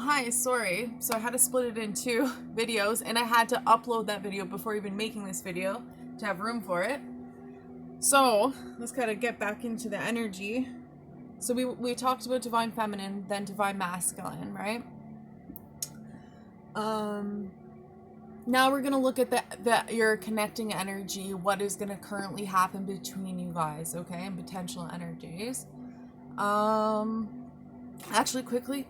Hi, sorry. So I had to split it in two videos, and I had to upload that video before even making this video to have room for it. So let's kind of get back into the energy. So we talked about divine feminine, then divine masculine, right? Now we're gonna look at your connecting energy, what is gonna currently happen between you guys, okay, and potential energies. Actually, quickly,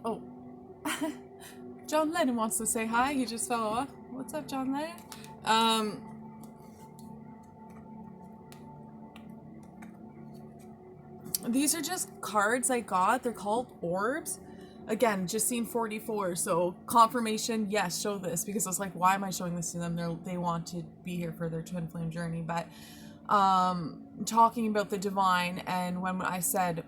John Lennon wants to say hi. He just fell off. What's up, John Lennon? These are just cards I got. They're called orbs. Again, just seen 44, so confirmation, yes, show this, because I was like, why am I showing this to them? They want to be here for their twin flame journey. But talking about the divine, and when I said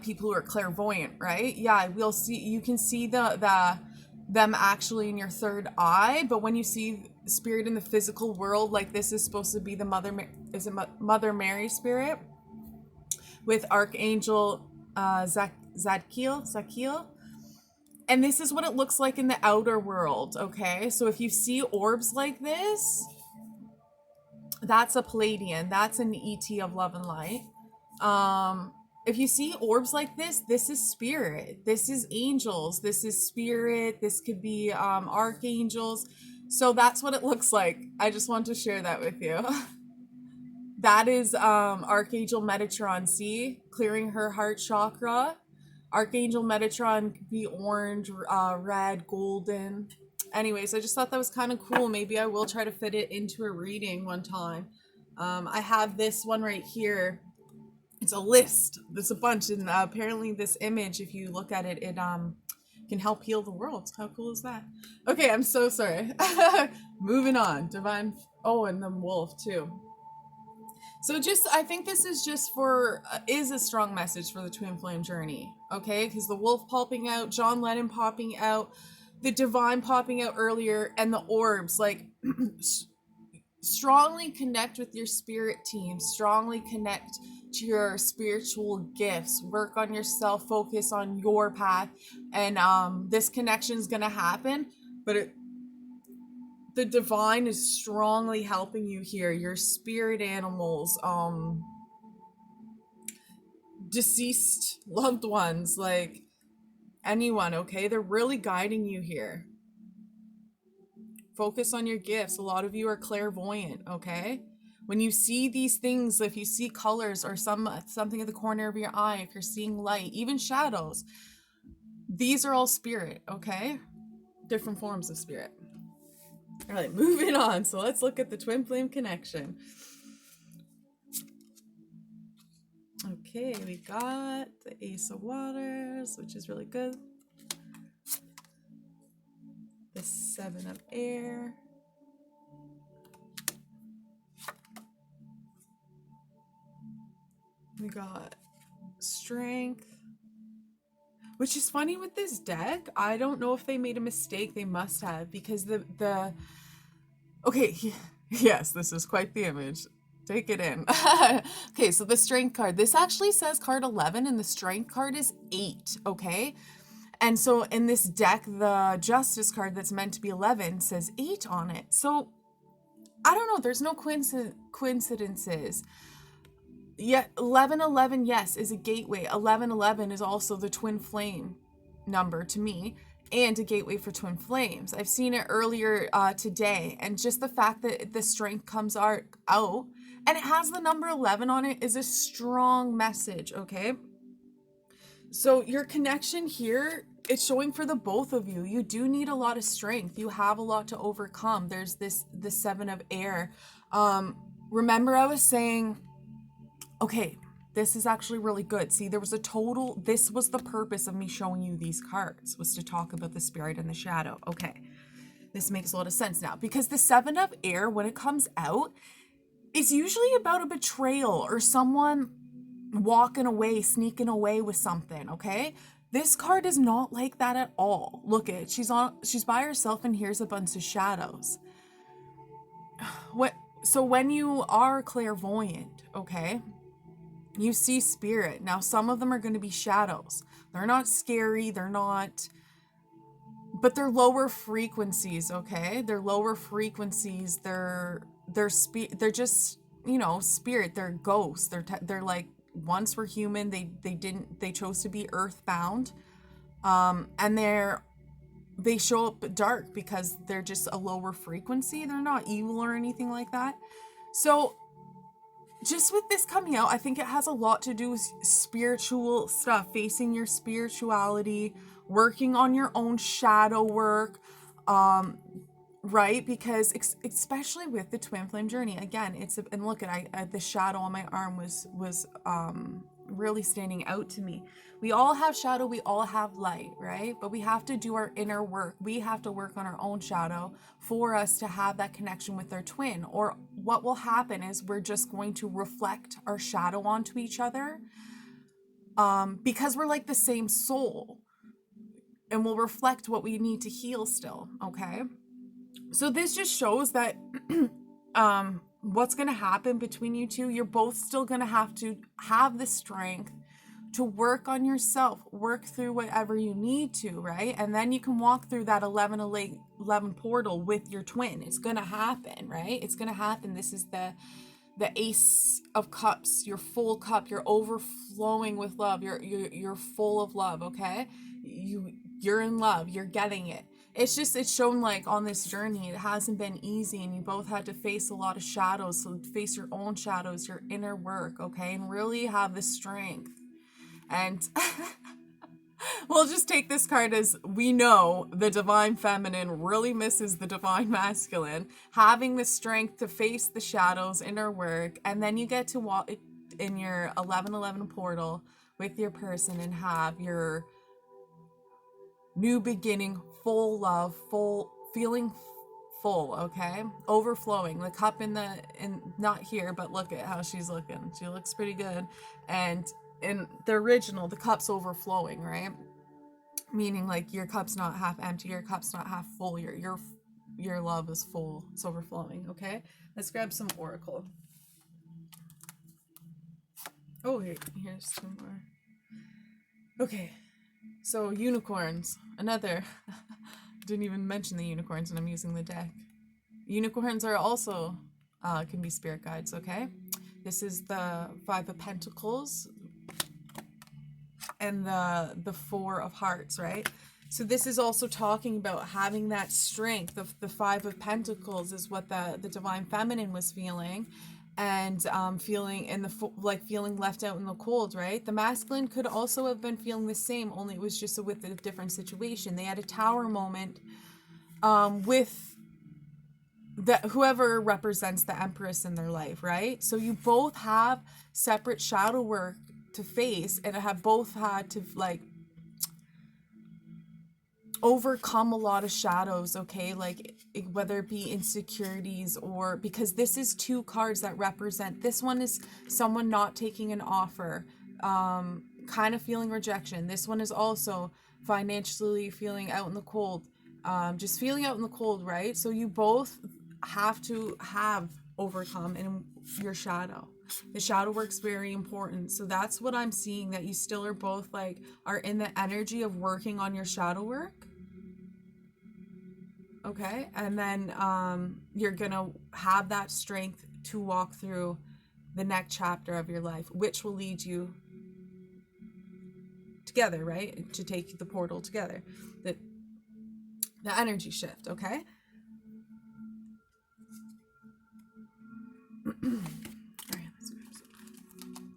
people who are clairvoyant, right? Yeah, we'll see. You can see them actually in your third eye, but when you see spirit in the physical world, like this is supposed to be the Mother Mary spirit with Archangel Zadkiel. And this is what it looks like in the outer world, okay? So if you see orbs like this, that's a Palladian. That's an ET of love and light. If you see orbs like this is spirit. This is angels. This is spirit. This could be archangels. So that's what it looks like. I just want to share that with you. That is Archangel Metatron, see? Clearing her heart chakra. Archangel Metatron could be orange, red, golden. Anyways, I just thought that was kind of cool. Maybe I will try to fit it into a reading one time. I have this one right here. It's a list. There's a bunch. And apparently this image, if you look at it, it can help heal the world. How cool is that? Okay, I'm so sorry. Moving on. Divine. Oh, and the wolf too. So I think this is just is a strong message for the twin flame journey, okay? Because the wolf popping out, John Lennon popping out, the divine popping out earlier, and the orbs, like, strongly connect with your spirit team, strongly connect to your spiritual gifts, work on yourself, focus on your path, and this connection is going to happen, but the divine is strongly helping you here. Your spirit animals, deceased loved ones, like anyone, okay? They're really guiding you here. Focus on your gifts. A lot of you are clairvoyant, okay? When you see these things, if you see colors or something at the corner of your eye, if you're seeing light, even shadows, these are all spirit, okay? Different forms of spirit. All right, moving on. So let's look at the twin flame connection. Okay, we got the Ace of Waters, which is really good. The Seven of Air. We got Strength. Which is funny with this deck. I don't know if they made a mistake. They must have, because okay, yes, this is quite the image. Take it in. Okay, so the Strength card. This actually says card 11 and the Strength card is 8, okay? And so in this deck, the Justice card that's meant to be 11 says 8 on it. So I don't know. There's no coincidences. Yeah, 1111, yes, is a gateway. 1111 is also the twin flame number to me, and a gateway for twin flames. I've seen it earlier today, and just the fact that the Strength comes out and it has the number 11 on it is a strong message, okay? So your connection here, it's showing for the both of you. You do need a lot of strength. You have a lot to overcome. There's the Seven of Air. Remember I was saying, okay, this is actually really good. See, this was the purpose of me showing you these cards, was to talk about the spirit and the shadow. Okay, this makes a lot of sense now, because the Seven of Air, when it comes out, is usually about a betrayal or someone walking away, sneaking away with something, okay? This card is not like that at all. Look at it. She's by herself, and here's a bunch of shadows. So when you are clairvoyant, okay, you see spirit. Now, some of them are going to be shadows. They're not scary. They're not but they're lower frequencies, okay? They're lower frequencies. They're just, you know, spirit. They're ghosts. They're like, once were human, they chose to be earthbound. And they show up dark because they're just a lower frequency. They're not evil or anything like that. So just with this coming out, I think it has a lot to do with spiritual stuff, facing your spirituality, working on your own shadow work, right? Because especially with the twin flame journey, again, and look at the shadow on my arm was really standing out to me. We all have shadow, we all have light, right? But we have to do our inner work. We have to work on our own shadow for us to have that connection with our twin. Or what will happen is we're just going to reflect our shadow onto each other, because we're like the same soul, and we'll reflect what we need to heal still, okay? So this just shows that what's going to happen between you two, you're both still going to have the strength to work on yourself, work through whatever you need to, right? And then you can walk through that 11 portal with your twin. It's going to happen, right? It's going to happen. This is the Ace of Cups, your full cup. You're overflowing with love. You're full of love, okay? You're in love. You're getting it. It's shown like on this journey, it hasn't been easy, and you both had to face a lot of shadows. So face your own shadows, your inner work, okay? And really have the strength. And we'll just take this card as we know the divine feminine really misses the divine masculine, having the strength to face the shadows, inner work, and then you get to walk in your 11 portal with your person and have your new beginning, full love, feeling full, okay? Overflowing. The cup in not here, but look at how she's looking. She looks pretty good. And in the original, the cup's overflowing, right? Meaning like your cup's not half empty, your cup's not half full, your love is full, it's overflowing, okay? Let's grab some oracle. Oh, here's some more. Okay, so unicorns, another. Didn't even mention the unicorns, and I'm using the deck. Unicorns are also can be spirit guides, okay? This is the Five of Pentacles and the Four of Hearts, right? So this is also talking about having that strength. The Five of Pentacles is what the divine feminine was feeling, and feeling in feeling left out in the cold, right? The masculine could also have been feeling the same, only it was just with a different situation. They had a tower moment with whoever represents the Empress in their life, right? So you both have separate shadow work to face, and have both had to like overcome a lot of shadows, okay? Like whether it be insecurities, or because this is two cards that represent, this one is someone not taking an offer, kind of feeling rejection. This one is also financially feeling out in the cold, just feeling out in the cold, right? So you both have to have overcome in your shadow. The shadow work's very important. So that's what I'm seeing, that you still are both are in the energy of working on your shadow work. Okay, and then you're gonna have that strength to walk through the next chapter of your life, which will lead you together, right? To take the portal together, the energy shift, okay? All right, let's grab some.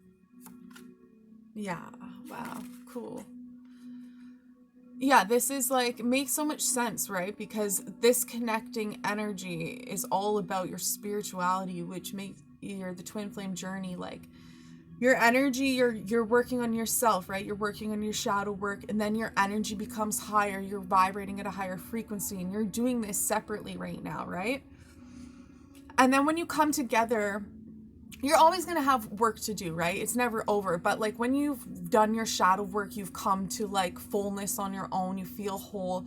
Yeah, wow, cool. Yeah, this is makes so much sense, right? Because this connecting energy is all about your spirituality, which makes the twin flame journey, your energy, you're working on yourself, right? You're working on your shadow work, and then your energy becomes higher, you're vibrating at a higher frequency, and you're doing this separately right now, right? And then when you come together, you're always going to have work to do, right? It's never over. But when you've done your shadow work, you've come to fullness on your own, you feel whole,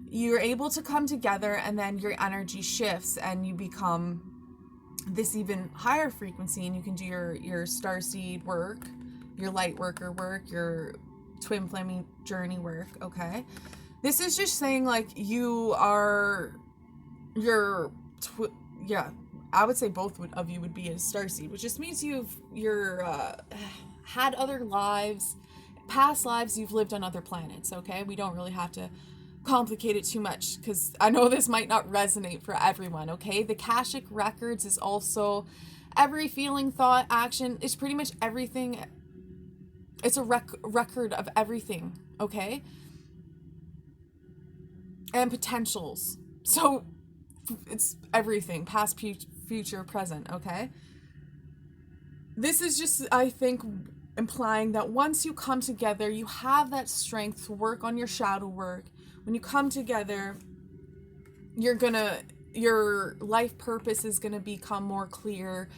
you're able to come together, and then your energy shifts and you become this even higher frequency, and you can do your starseed work, your light worker work, your twin flaming journey work, okay? This is just saying like you are your yeah, I would say both of you would be a starseed, which just means you're had other lives, past lives you've lived on other planets. Okay, we don't really have to complicate it too much because I know this might not resonate for everyone. Okay, the Akashic records is also every feeling, thought, action. It's pretty much everything. It's a record of everything. Okay, and potentials. So it's everything, past, future, present. Okay, this is just, I think, implying that once you come together, you have that strength to work on your shadow work. When you come together, your life purpose is gonna become more clear.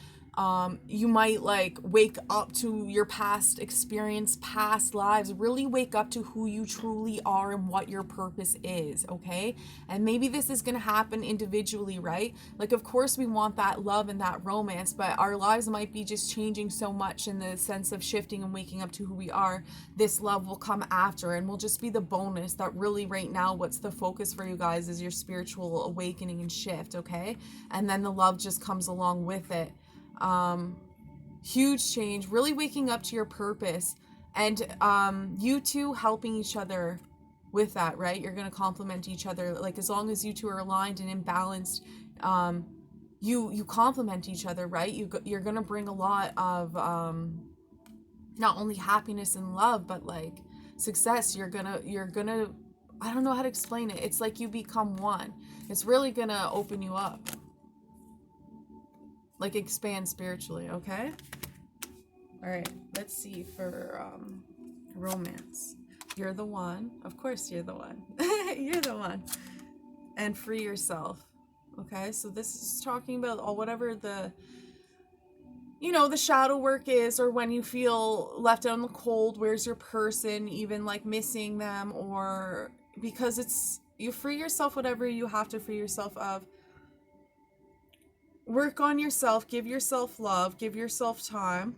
You might like wake up to your past experience, past lives, really wake up to who you truly are and what your purpose is, okay? And maybe this is gonna happen individually, right? Like, of course, we want that love and that romance, but our lives might be just changing so much in the sense of shifting and waking up to who we are. This love will come after and will just be the bonus that really right now what's the focus for you guys is your spiritual awakening and shift, okay? And then the love just comes along with it. Huge change, really waking up to your purpose, and you two helping each other with that, right? You're going to complement each other. Like, as long as you two are aligned and imbalanced, you complement each other, right? You're going to bring a lot of not only happiness and love, but like success. You're gonna I don't know how to explain it. It's like you become one. It's really gonna open you up, like expand spiritually. Okay, all right, let's see for romance. You're the one, of course. You're the one. You're the one. And free yourself. Okay, so this is talking about all whatever the the shadow work is, or when you feel left out in the cold, where's your person, even like missing them, or because it's, you free yourself whatever you have to free yourself of. Work on yourself, give yourself love, give yourself time.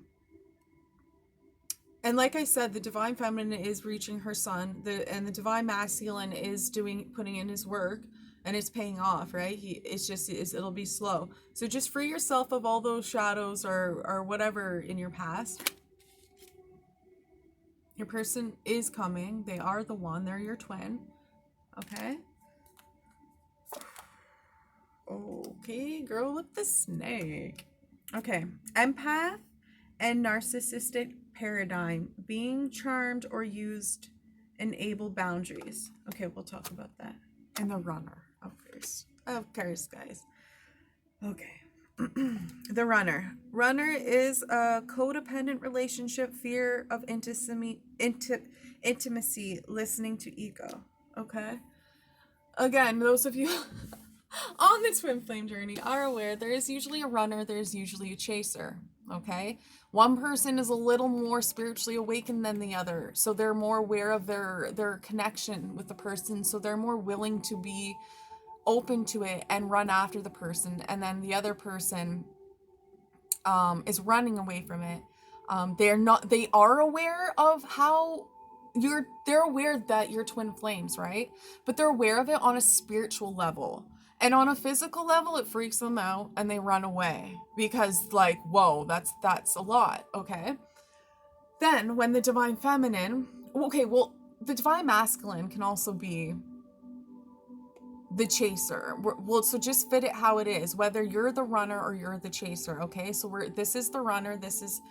And like I said, the divine feminine is reaching her sun, and the divine masculine is putting in his work, and it's paying off, right? It'll be slow. So just free yourself of all those shadows or whatever in your past. Your person is coming. They are the one. They're your twin. Okay. Okay, girl with the snake. Okay, empath and narcissistic paradigm, being charmed or used, enable boundaries. Okay, we'll talk about that. And the runner, of course, guys. Okay. The runner is a codependent relationship, fear of intimacy, listening to ego. Okay, again, those of you on the twin flame journey are aware there is usually a runner, there's usually a chaser. Okay, one person is a little more spiritually awakened than the other, so they're more aware of their connection with the person, so they're more willing to be open to it and run after the person. And then the other person is running away from it. They are aware of how they're aware that you're twin flames, right? But they're aware of it on a spiritual level. And on a physical level, it freaks them out and they run away because, like, whoa, that's a lot. Okay. Then when the divine feminine, okay, well, the divine masculine can also be the chaser. Well, so just fit it how it is, whether you're the runner or you're the chaser. Okay, so this is the runner, this is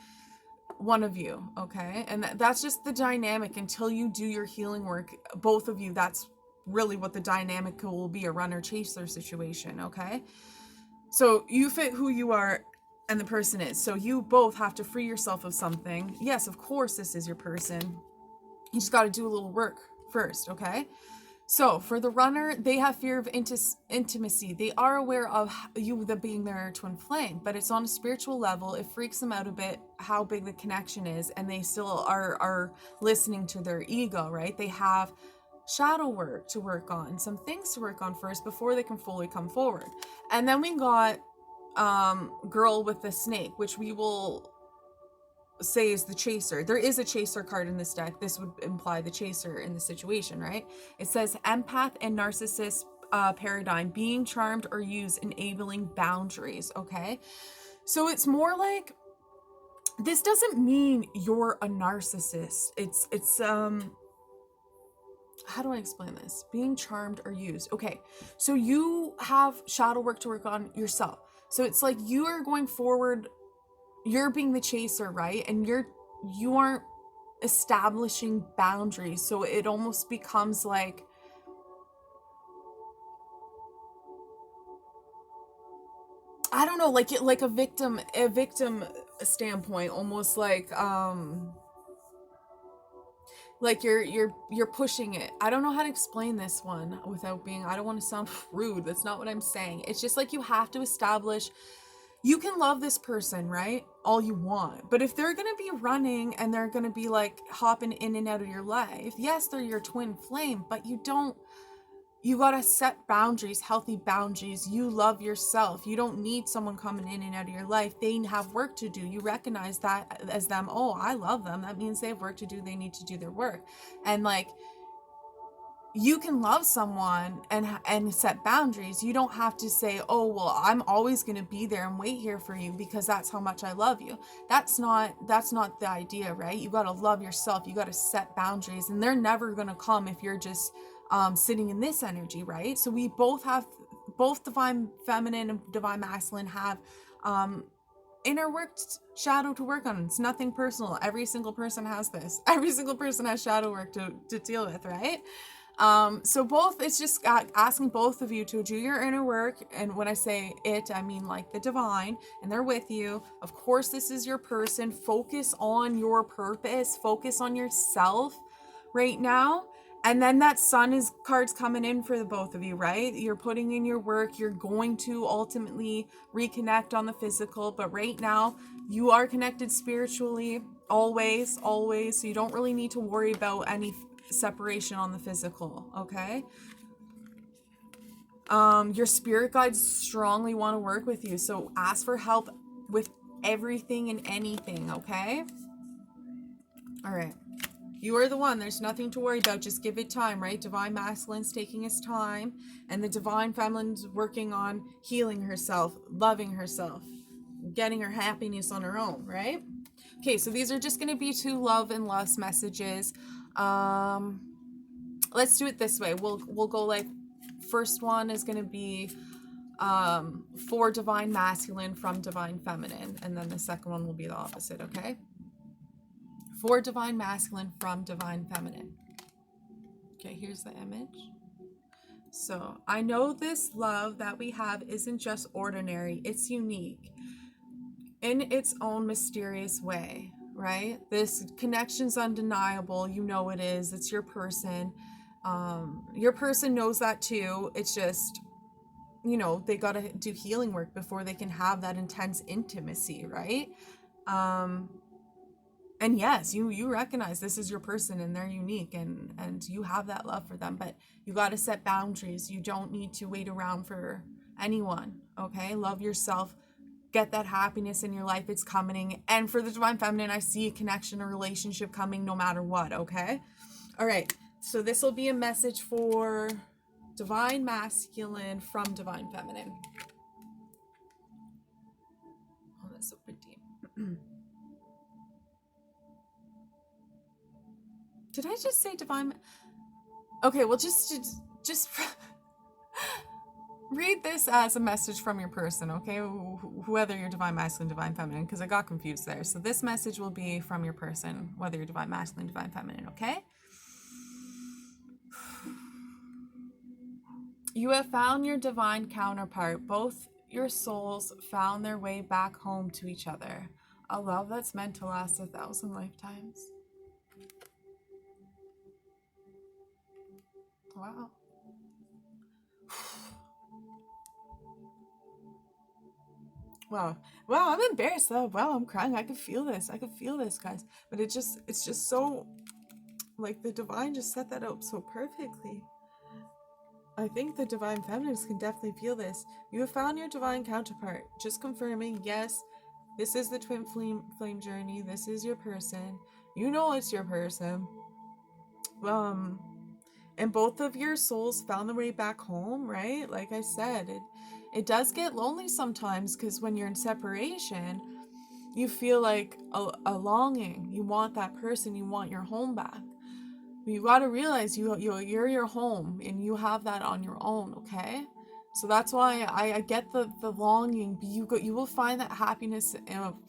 one of you. Okay, and that's just the dynamic until you do your healing work, both of you. That's really what the dynamic will be, a runner chaser situation. Okay, so you fit who you are and the person is, so you both have to free yourself of something. Yes, of course, this is your person. You just got to do a little work first. Okay, so for the runner, they have fear of intimacy. They are aware of you being their twin flame, but it's on a spiritual level. It freaks them out a bit how big the connection is, and they still are listening to their ego, right? They have shadow work to work on, some things to work on first before they can fully come forward. And then we got girl with the snake, which we will say is the chaser. There is a chaser card in this deck. This would imply the chaser in the situation, right? It says empath and narcissist paradigm, being charmed or used, enabling boundaries. Okay, so it's more like, this doesn't mean you're a narcissist. It's how do I explain this? Being charmed or used. Okay, so you have shadow work to work on yourself. So it's like you are going forward, you're being the chaser, right? And you aren't establishing boundaries. So it almost becomes like, I don't know, like a victim standpoint, almost like you're pushing it. I don't know how to explain this one without being, I don't want to sound rude. That's not what I'm saying. It's just like you have to establish, you can love this person, right? All you want. But if they're going to be running and they're going to be like hopping in and out of your life, yes, they're your twin flame, but you got to set boundaries, healthy boundaries. You love yourself. You don't need someone coming in and out of your life. They have work to do. You recognize that as them. Oh, I love them. That means they have work to do. They need to do their work. And like, you can love someone and set boundaries. You don't have to say, oh, well, I'm always going to be there and wait here for you because that's how much I love you. That's not the idea, right? You got to love yourself. You got to set boundaries, and they're never going to come if you're just sitting in this energy, right? So we both divine feminine and divine masculine have inner work, shadow to work on. It's nothing personal. Every single person has this. Every single person has shadow work to deal with, right? So both, it's just asking both of you to do your inner work. And when I say it, I mean like the divine, and they're with you. Of course, this is your person. Focus on your purpose. Focus on yourself right now. And then that sun is cards coming in for the both of you, right? You're putting in your work. You're going to ultimately reconnect on the physical. But right now, you are connected spiritually, always. So you don't really need to worry about any separation on the physical, okay? Your spirit guides strongly want to work with you. So ask for help with everything and anything, okay? All right. You are the one. There's nothing to worry about. Just give it time, right? Divine masculine's taking his time, and the divine feminine's working on healing herself, loving herself, getting her happiness on her own, right? Okay, so these are just going to be 2 love and lust messages. Let's do it this way. We'll go like, first one is going to be for divine masculine from divine feminine, and then the second one will be the opposite, okay? For divine masculine from divine feminine. Okay, here's the image. So, I know this love that we have isn't just ordinary, it's unique in its own mysterious way, right? This connection's undeniable. You know it is. It's your person. Your person knows that too. It's just, you know, they got to do healing work before they can have that intense intimacy, right? And yes, you recognize this is your person and they're unique, and you have that love for them, but you got to set boundaries. You don't need to wait around for anyone, okay? Love yourself. Get that happiness in your life. It's coming. And for the divine feminine, I see a connection, a relationship coming no matter what, okay? All right. So this will be a message for divine masculine from divine feminine. Oh, that's so pretty. Did I just say divine? Okay, well, just read this as a message from your person, okay? Whether you're divine masculine, divine feminine, because I got confused there. So this message will be from your person, whether you're divine masculine, divine feminine, okay? You have found your divine counterpart. Both your souls found their way back home to each other. A love that's meant to last 1,000 lifetimes. Wow. Wow, I'm embarrassed though. Wow, I'm crying. I can feel this, guys. But it's just so, like, the divine just set that up so perfectly. I think the divine feminines can definitely feel this. You have found your divine counterpart. Just confirming, yes, This is the twin flame journey. This is your person. You know it's your person. And both of your souls found their way back home, right? Like I said, it does get lonely sometimes, because when you're in separation, you feel like a longing. You want that person. You want your home back. But you got to realize you're your home, and you have that on your own, okay? So that's why I get the longing. But you will find that happiness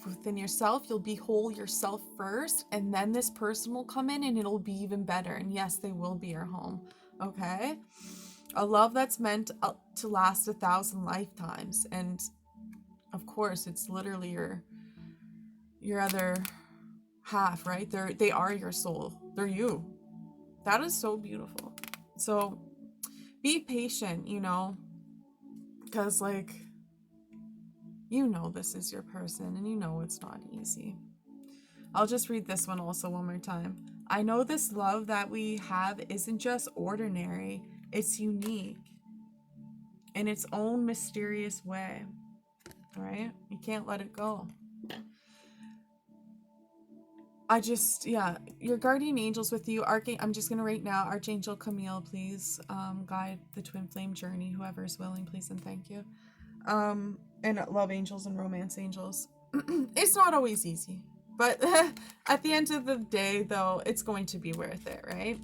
within yourself. You'll be whole yourself first, and then this person will come in, and it'll be even better. And yes, they will be your home, okay? A love that's meant to last 1,000 lifetimes. And of course, it's literally your other half, right? They are your soul. They're you. That is so beautiful. So be patient, you know, because like, you know, this is your person, and you know it's not easy. I'll just read this one also one more time. I know this love that we have isn't just ordinary, it's unique in its own mysterious way. All right? You can't let it go. Yeah, your guardian angels with you. I'm just going to write now, Archangel Camille, please guide the twin flame journey. Whoever's willing, please and thank you. And love angels and romance angels. It's not always easy, but at the end of the day, though, it's going to be worth it, right?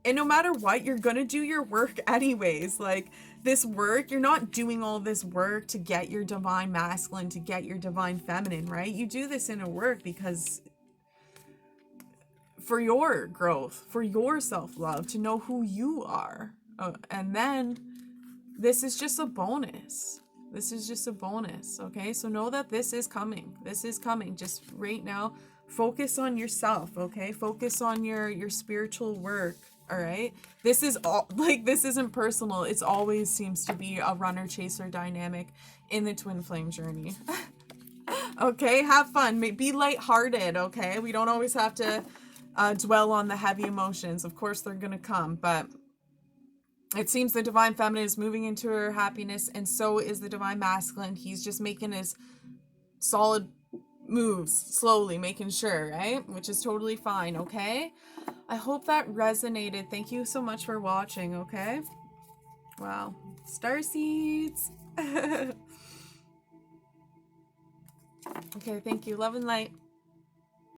And no matter what, you're going to do your work anyways. Like, this work, you're not doing all this work to get your divine masculine, to get your divine feminine, right? You do this inner work because for your growth, for your self-love, to know who you are. And then this is just a bonus. This is just a bonus, okay? So know that this is coming. This is coming. Just right now, focus on yourself, okay? Focus on your spiritual work, all right? This is all, like, this isn't personal. It's always seems to be a runner-chaser dynamic in the twin flame journey. Okay, have fun. Be lighthearted, okay? We don't always have to dwell on the heavy emotions. Of course, they're going to come, but it seems the divine feminine is moving into her happiness, and so is the divine masculine. He's just making his solid moves, slowly, making sure, right? Which is totally fine, okay? I hope that resonated. Thank you so much for watching, okay? Wow. Starseeds. Okay, thank you. Love and light.